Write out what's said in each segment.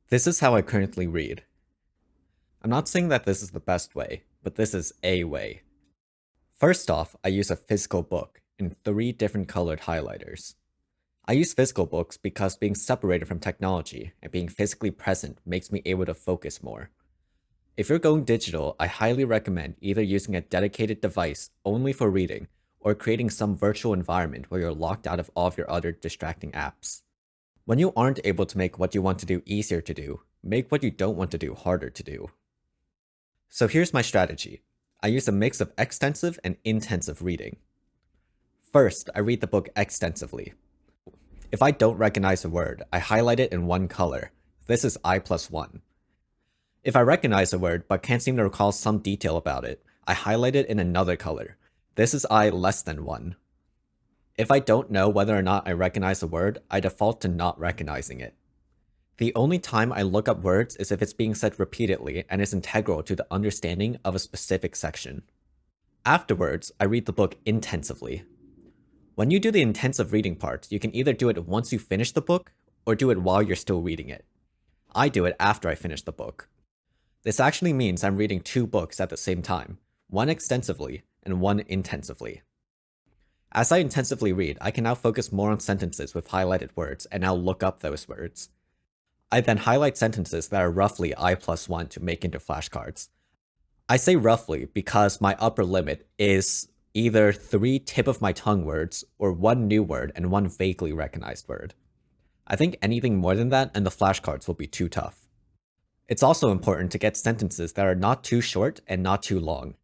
This is how I currently read. I'm not saying that this is the best way, but this is a way. First off, I use a physical book in 3 different colored highlighters. I use physical books because being separated from technology and being physically present makes me able to focus more. If you're going digital, I highly recommend either using a dedicated device only for reading or creating some virtual environment where you're locked out of all of your other distracting apps. When you aren't able to make what you want to do easier to do, make what you don't want to do harder to do. So here's my strategy. I use a mix of extensive and intensive reading. First, I read the book extensively. If I don't recognize a word, I highlight it in one color. This is I+1. If I recognize a word but can't seem to recall some detail about it, I highlight it in another color. This is I<1. If I don't know whether or not I recognize a word, I default to not recognizing it. The only time I look up words is if it's being said repeatedly and is integral to the understanding of a specific section. Afterwards, I read the book intensively. When you do the intensive reading part, you can either do it once you finish the book, or do it while you're still reading it. I do it after I finish the book. This actually means I'm reading 2 books at the same time, one extensively and one intensively. As I intensively read, I can now focus more on sentences with highlighted words and now look up those words. I then highlight sentences that are roughly I+1 to make into flashcards. I say roughly because my upper limit is either 3 tip-of-my-tongue words or 1 new word and 1 vaguely recognized word. I think anything more than that and the flashcards will be too tough. It's also important to get sentences that are not too short and not too long.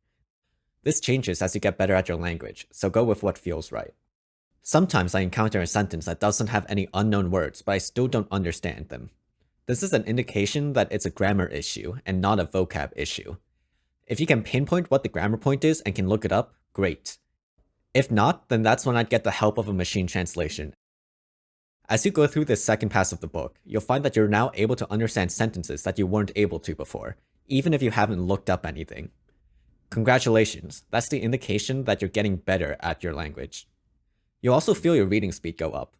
This changes as you get better at your language, so go with what feels right. Sometimes I encounter a sentence that doesn't have any unknown words, but I still don't understand them. This is an indication that it's a grammar issue and not a vocab issue. If you can pinpoint what the grammar point is and can look it up, great. If not, then that's when I'd get the help of a machine translation. As you go through this second pass of the book, you'll find that you're now able to understand sentences that you weren't able to before, even if you haven't looked up anything. Congratulations, that's the indication that you're getting better at your language. You'll also feel your reading speed go up.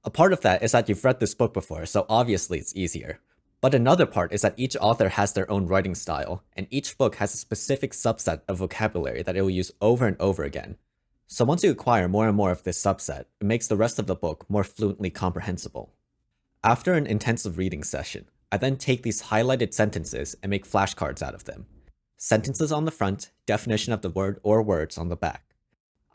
A part of that is that you've read this book before, so obviously it's easier. But another part is that each author has their own writing style, and each book has a specific subset of vocabulary that it will use over and over again. So once you acquire more and more of this subset, it makes the rest of the book more fluently comprehensible. After an intensive reading session, I then take these highlighted sentences and make flashcards out of them. Sentences on the front, definition of the word or words on the back.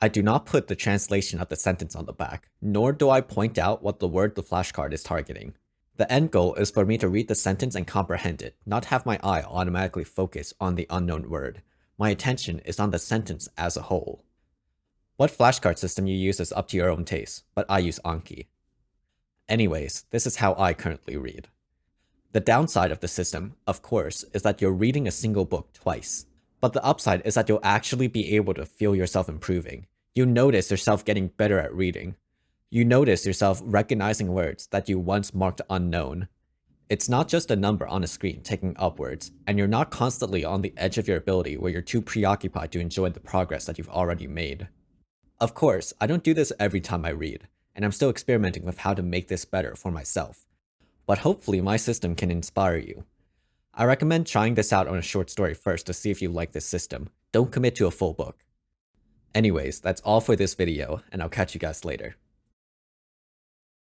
I do not put the translation of the sentence on the back, nor do I point out what the word the flashcard is targeting. The end goal is for me to read the sentence and comprehend it, not have my eye automatically focus on the unknown word. My attention is on the sentence as a whole. What flashcard system you use is up to your own taste, but I use Anki. Anyways, this is how I currently read. The downside of the system, of course, is that you're reading a single book twice. But the upside is that you'll actually be able to feel yourself improving. You notice yourself getting better at reading. You notice yourself recognizing words that you once marked unknown. It's not just a number on a screen ticking upwards, and you're not constantly on the edge of your ability where you're too preoccupied to enjoy the progress that you've already made. Of course, I don't do this every time I read, and I'm still experimenting with how to make this better for myself. But hopefully my system can inspire you. I recommend trying this out on a short story first to see if you like this system. Don't commit to a full book. Anyways, that's all for this video, and I'll catch you guys later.